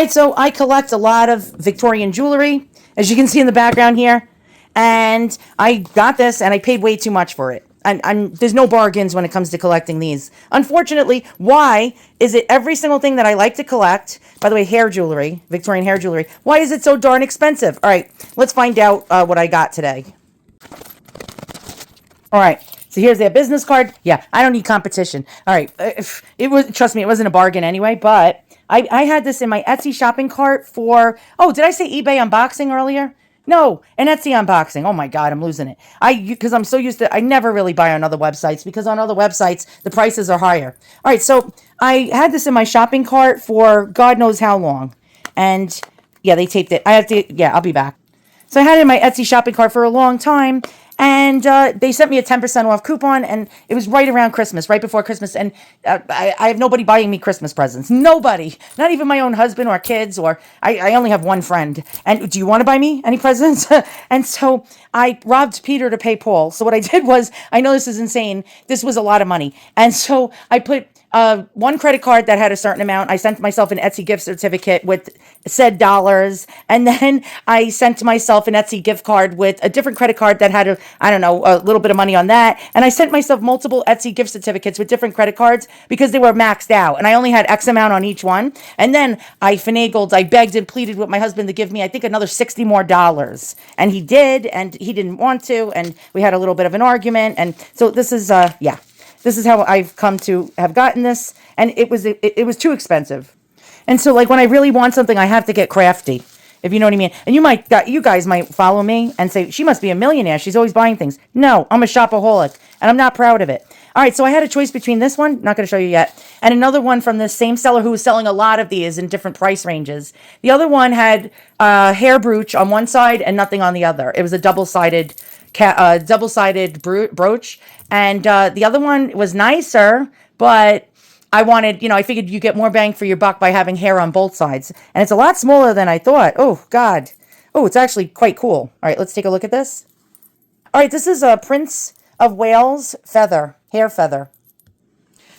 right, so I collect a lot of Victorian jewelry, as you can see in the background here. And I got this, and I paid way too much for it. And there's no bargains when it comes to collecting these. Unfortunately, why is it every single thing that I like to collect, by the way, hair jewelry, Victorian hair jewelry, why is it so darn expensive? All right, let's find out what I got today. All right, so here's their business card. Yeah, I don't need competition. All right, trust me, it wasn't a bargain anyway, but I had this in my Etsy shopping cart for, oh, did I say eBay unboxing earlier? No, an Etsy unboxing. Oh my God, I'm losing it. Because I'm so used to, I never really buy on other websites because on other websites, the prices are higher. All right, so I had this in my shopping cart for God knows how long. And yeah, they taped it. I'll be back. So I had it in my Etsy shopping cart for a long time. And they sent me a 10% off coupon, and it was right around Christmas, right before Christmas. And I have nobody buying me Christmas presents. Nobody. Not even my own husband or kids, or I only have one friend. And do you want to buy me any presents? And so I robbed Peter to pay Paul. So what I did was, I know this is insane. This was a lot of money. And so I put one credit card that had a certain amount. I sent myself an Etsy gift certificate with said dollars. And then I sent myself an Etsy gift card with a different credit card that had a little bit of money on that. And I sent myself multiple Etsy gift certificates with different credit cards because they were maxed out. And I only had X amount on each one. And then I finagled, I begged and pleaded with my husband to give me, I think, another $60 more. And he did, and he didn't want to. And we had a little bit of an argument. And so this is, This is how I've come to have gotten this, and it was too expensive. And so, like, when I really want something, I have to get crafty, if you know what I mean. And you guys might follow me and say, she must be a millionaire. She's always buying things. No, I'm a shopaholic, and I'm not proud of it. All right, so I had a choice between this one, not going to show you yet, and another one from the same seller who was selling a lot of these in different price ranges. The other one had hair brooch on one side and nothing on the other. It was a double-sided brooch, and the other one was nicer, but I figured you get more bang for your buck by having hair on both sides, and it's a lot smaller than I thought. Oh God, oh, it's actually quite cool. All right, let's take a look at this. All right, this is a Prince of Wales hair feather.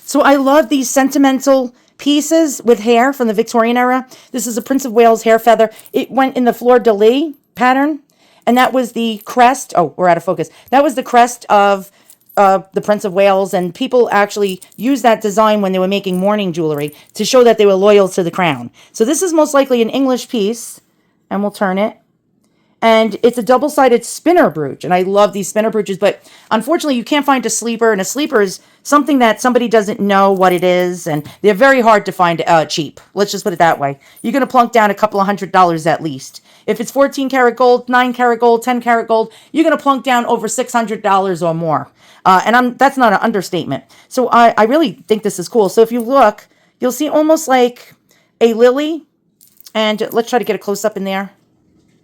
So I love these sentimental pieces with hair from the Victorian era. This is a Prince of Wales hair feather. It went in the fleur-de-lis pattern. And that was the crest. Oh, we're out of focus. That was the crest of the Prince of Wales. And people actually used that design when they were making mourning jewelry to show that they were loyal to the crown. So this is most likely an English piece. And we'll turn it. And it's a double-sided spinner brooch. And I love these spinner brooches. But unfortunately, you can't find a sleeper. And a sleeper is something that somebody doesn't know what it is. And they're very hard to find cheap. Let's just put it that way. You're going to plunk down a couple of $100s at least. If it's 14 karat gold, 9 karat gold, 10 karat gold, you're going to plunk down over $600 or more. And that's not an understatement. So I really think this is cool. So if you look, you'll see almost like a lily. And let's try to get a close-up in there.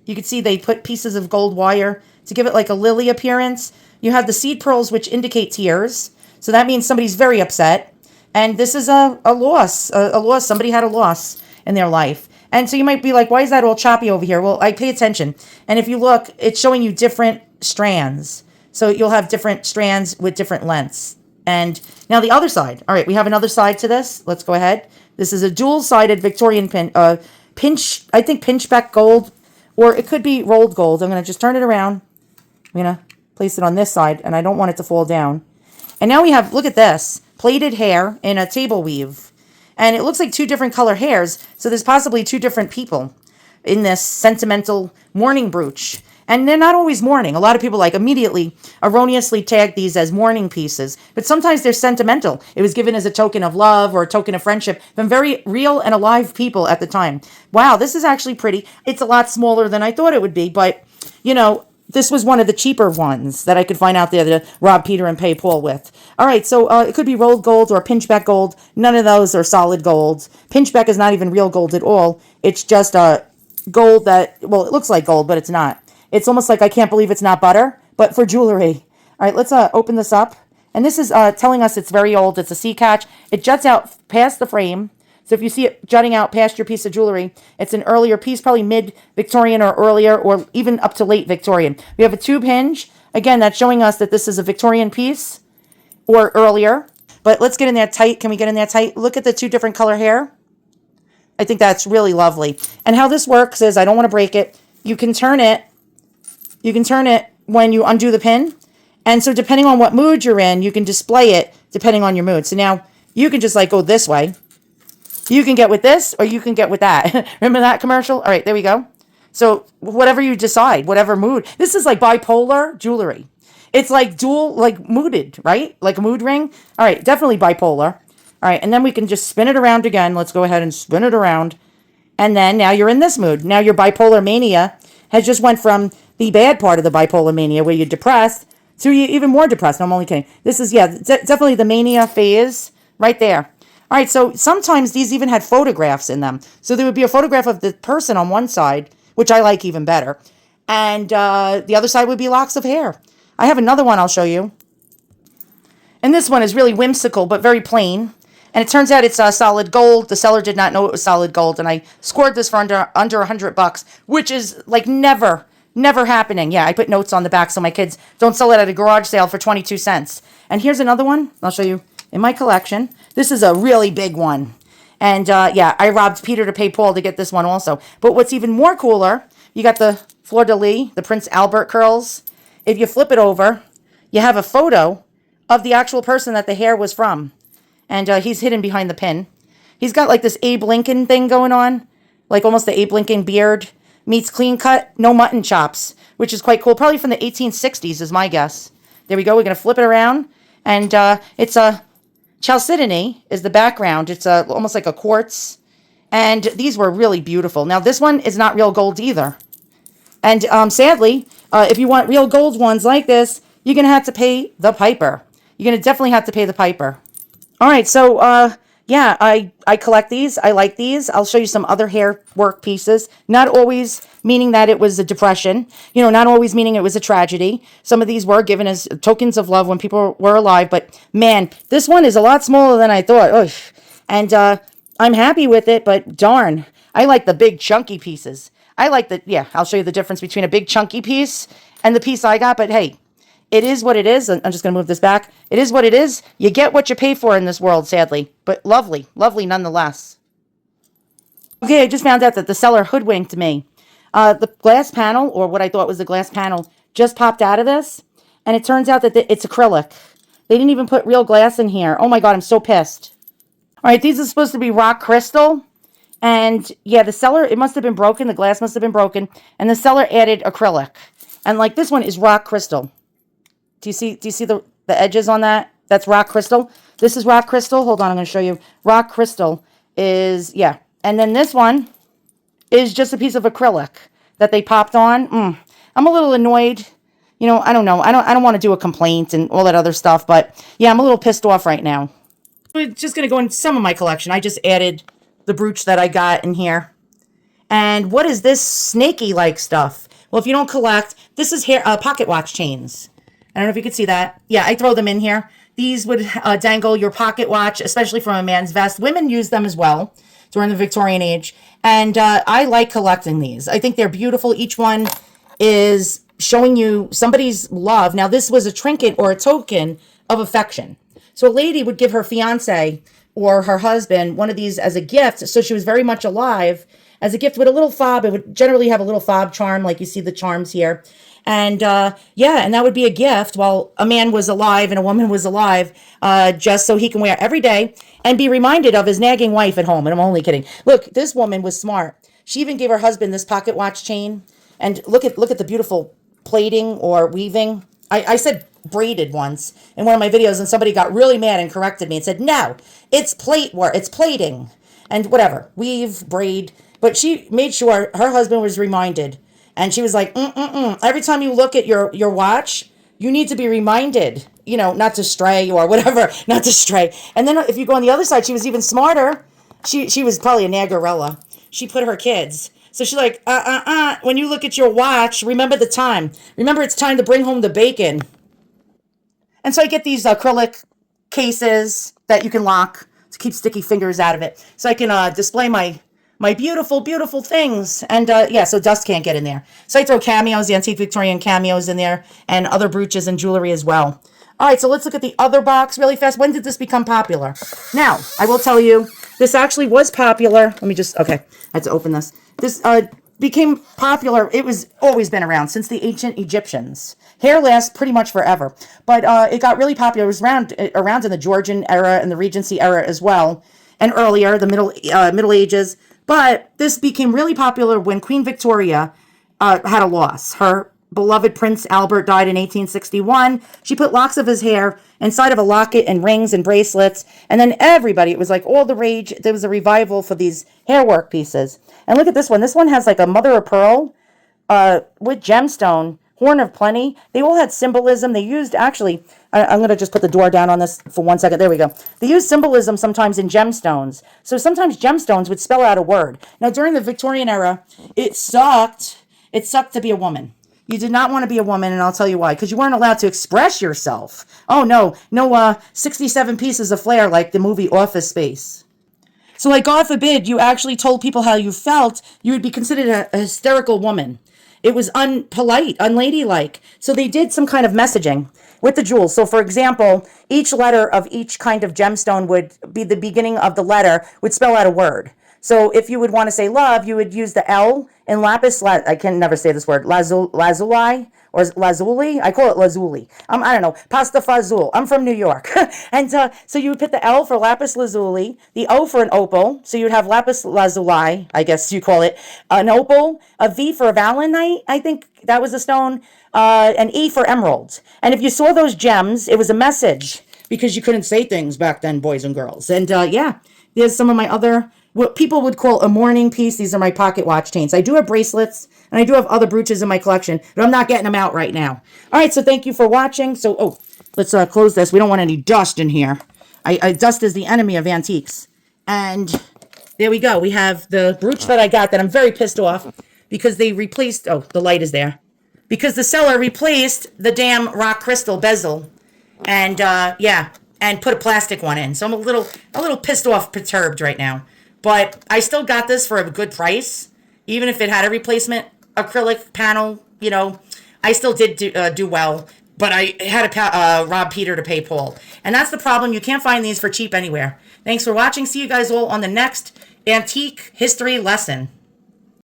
You can see they put pieces of gold wire to give it like a lily appearance. You have the seed pearls, which indicate tears. So that means somebody's very upset. And this is a loss. A loss. Somebody had a loss in their life. And so you might be like, why is that all choppy over here? Well, I pay attention. And if you look, it's showing you different strands. So you'll have different strands with different lengths. And now the other side. All right, we have another side to this. Let's go ahead. This is a dual-sided Victorian pinchback gold, or it could be rolled gold. I'm going to just turn it around. I'm going to place it on this side, and I don't want it to fall down. And now we have, look at this, plaited hair in a table weave. And it looks like two different color hairs, so there's possibly two different people in this sentimental mourning brooch. And they're not always mourning. A lot of people immediately erroneously tag these as mourning pieces, but sometimes they're sentimental. It was given as a token of love or a token of friendship from very real and alive people at the time. Wow, this is actually pretty. It's a lot smaller than I thought it would be, but, this was one of the cheaper ones that I could find out there to rob Peter and pay Paul with. All right, so it could be rolled gold or pinchback gold. None of those are solid golds. Pinchback is not even real gold at all. It's just gold that, well, it looks like gold, but it's not. It's almost like I can't believe it's not butter, but for jewelry. All right, let's open this up. And this is telling us it's very old. It's a sea catch. It juts out past the frame. So if you see it jutting out past your piece of jewelry, it's an earlier piece, probably mid-Victorian or earlier, or even up to late Victorian. We have a tube hinge. Again, that's showing us that this is a Victorian piece or earlier. But let's get in there tight. Can we get in there tight? Look at the two different color hair. I think that's really lovely. And how this works is, I don't want to break it. You can turn it when you undo the pin. And so depending on what mood you're in, you can display it depending on your mood. So now you can just like go this way. You can get with this or you can get with that. Remember that commercial? All right, there we go. So whatever you decide, whatever mood. This is like bipolar jewelry. It's like dual, like mooded, right? Like a mood ring. All right, definitely bipolar. All right, and then we can just spin it around again. Let's go ahead and spin it around. And then now you're in this mood. Now your bipolar mania has just went from the bad part of the bipolar mania where you're depressed to you even more depressed. No, I'm only kidding. This is, yeah, definitely the mania phase right there. All right, so sometimes these even had photographs in them. So there would be a photograph of the person on one side, which I like even better. And the other side would be locks of hair. I have another one I'll show you. And this one is really whimsical, but very plain. And it turns out it's solid gold. The seller did not know it was solid gold. And I scored this for under $100, which is like never happening. Yeah, I put notes on the back so my kids don't sell it at a garage sale for 22 cents. And here's another one I'll show you in my collection. This is a really big one. And yeah, I robbed Peter to pay Paul to get this one also. But what's even more cooler, you got the fleur-de-lis, the Prince Albert curls. If you flip it over, you have a photo of the actual person that the hair was from. And he's hidden behind the pin. He's got like this Abe Lincoln thing going on. Like almost the Abe Lincoln beard meets clean cut, no mutton chops, which is quite cool. Probably from the 1860s is my guess. There we go. We're going to flip it around. And it's a chalcedony is the background. It's almost like a quartz. And these were really beautiful. Now this one is not real gold either. And sadly, if you want real gold ones like this, you're going to have to pay the piper. You're going to definitely have to pay the piper. All right, so yeah, I collect these. I like these. I'll show you some other hair work pieces. Not always meaning that it was a depression. You know, not always meaning it was a tragedy. Some of these were given as tokens of love when people were alive. But man, this one is a lot smaller than I thought. Ugh. And I'm happy with it, but darn, I like the big chunky pieces. I like the, yeah, I'll show you the difference between a big chunky piece and the piece I got. But hey, it is what it is. I'm just going to move this back. It is what it is. You get what you pay for in this world, sadly. But lovely. Lovely nonetheless. Okay, I just found out that the seller hoodwinked me. The glass panel, or what I thought was the glass panel, just popped out of this. And it turns out that it's acrylic. They didn't even put real glass in here. Oh my God, I'm so pissed. All right, these are supposed to be rock crystal. And yeah, the seller, it must have been broken. The glass must have been broken. And the seller added acrylic. And like this one is rock crystal. Do you see the edges on that? That's rock crystal. This is rock crystal. Hold on, I'm going to show you. Rock crystal is, yeah. And then this one is just a piece of acrylic that they popped on. I'm a little annoyed. You know, I don't know. I don't want to do a complaint and all that other stuff. But yeah, I'm a little pissed off right now. We're just going to go into some of my collection. I just added the brooch that I got in here. And what is this snaky-like stuff? Well, if you don't collect, this is hair pocket watch chains. I don't know if you could see that. Yeah, I throw them in here. These would dangle your pocket watch, especially from a man's vest. Women use them as well during the Victorian age. And I like collecting these. I think they're beautiful. Each one is showing you somebody's love. Now, this was a trinket or a token of affection. So a lady would give her fiance or her husband one of these as a gift. So she was very much alive as a gift with a little fob. It would generally have a little fob charm, like you see the charms here. And yeah, and that would be a gift while a man was alive and a woman was alive, just so he can wear every day and be reminded of his nagging wife at home. And I'm only kidding. Look, this woman was smart. She even gave her husband this pocket watch chain. And look at the beautiful plating or weaving. I said braided once in one of my videos, and somebody got really mad and corrected me and said, no, it's plate work, it's plating. And whatever, weave, braid. But she made sure her husband was reminded. And she was like, every time you look at your watch, you need to be reminded, you know, not to stray or whatever, not to stray. And then if you go on the other side, she was even smarter. She was probably a Nagarella. She put her kids. So she's like, when you look at your watch, remember the time. Remember it's time to bring home the bacon. And so I get these acrylic cases that you can lock to keep sticky fingers out of it. So I can display my beautiful, beautiful things. And yeah, so dust can't get in there. So I throw cameos, the antique Victorian cameos in there, and other brooches and jewelry as well. All right, so let's look at the other box really fast. When did this become popular? Now, I will tell you, This actually was popular. Let me just, okay, I had to open this. This became popular. It was always been around since the ancient Egyptians. Hair lasts pretty much forever, but it got really popular. It was around in the Georgian era and the Regency era as well, and earlier, the Middle Ages. But this became really popular when Queen Victoria had a loss. Her beloved Prince Albert died in 1861. She put locks of his hair inside of a locket and rings and bracelets. And then everybody, it was like all the rage. There was a revival for these hair work pieces. And look at this one. This one has like a mother of pearl with gemstone, horn of plenty. They all had symbolism. They used, actually, I'm going to just put the door down on this for 1 second. There we go. They used symbolism sometimes in gemstones. So sometimes gemstones would spell out a word. Now, during the Victorian era, it sucked. It sucked to be a woman. You did not want to be a woman, and I'll tell you why. Because you weren't allowed to express yourself. Oh, no 67 pieces of flair like the movie Office Space. So, like, God forbid you actually told people how you felt, you would be considered a hysterical woman. It was unpolite, unladylike. So they did some kind of messaging with the jewels. So, for example, each letter of each kind of gemstone would be the beginning of the letter, would spell out a word. So if you would want to say love, you would use the L in lapis, I can never say this word, lazuli, or lazuli? I call it lazuli. I don't know, pasta fazul. I'm from New York. And so you would put the L for lapis lazuli, the O for an opal, so you'd have lapis lazuli, I guess you call it, an opal, a V for a valentite, I think that was a stone, an E for emerald. And if you saw those gems, it was a message, because you couldn't say things back then, boys and girls. And yeah, there's some of my other, what people would call a mourning piece. These are my pocket watch chains. I do have bracelets, and I do have other brooches in my collection, but I'm not getting them out right now. All right, so thank you for watching. So, let's close this. We don't want any dust in here. Dust is the enemy of antiques. And there we go. We have the brooch that I got that I'm very pissed off because they replaced, the light is there. Because the seller replaced the damn rock crystal bezel. And, yeah, and put a plastic one in. So I'm a little pissed off, perturbed right now. But I still got this for a good price. Even if it had a replacement acrylic panel, I still did do well. But I had to rob Peter to pay Paul. And that's the problem. You can't find these for cheap anywhere. Thanks for watching. See you guys all on the next antique history lesson.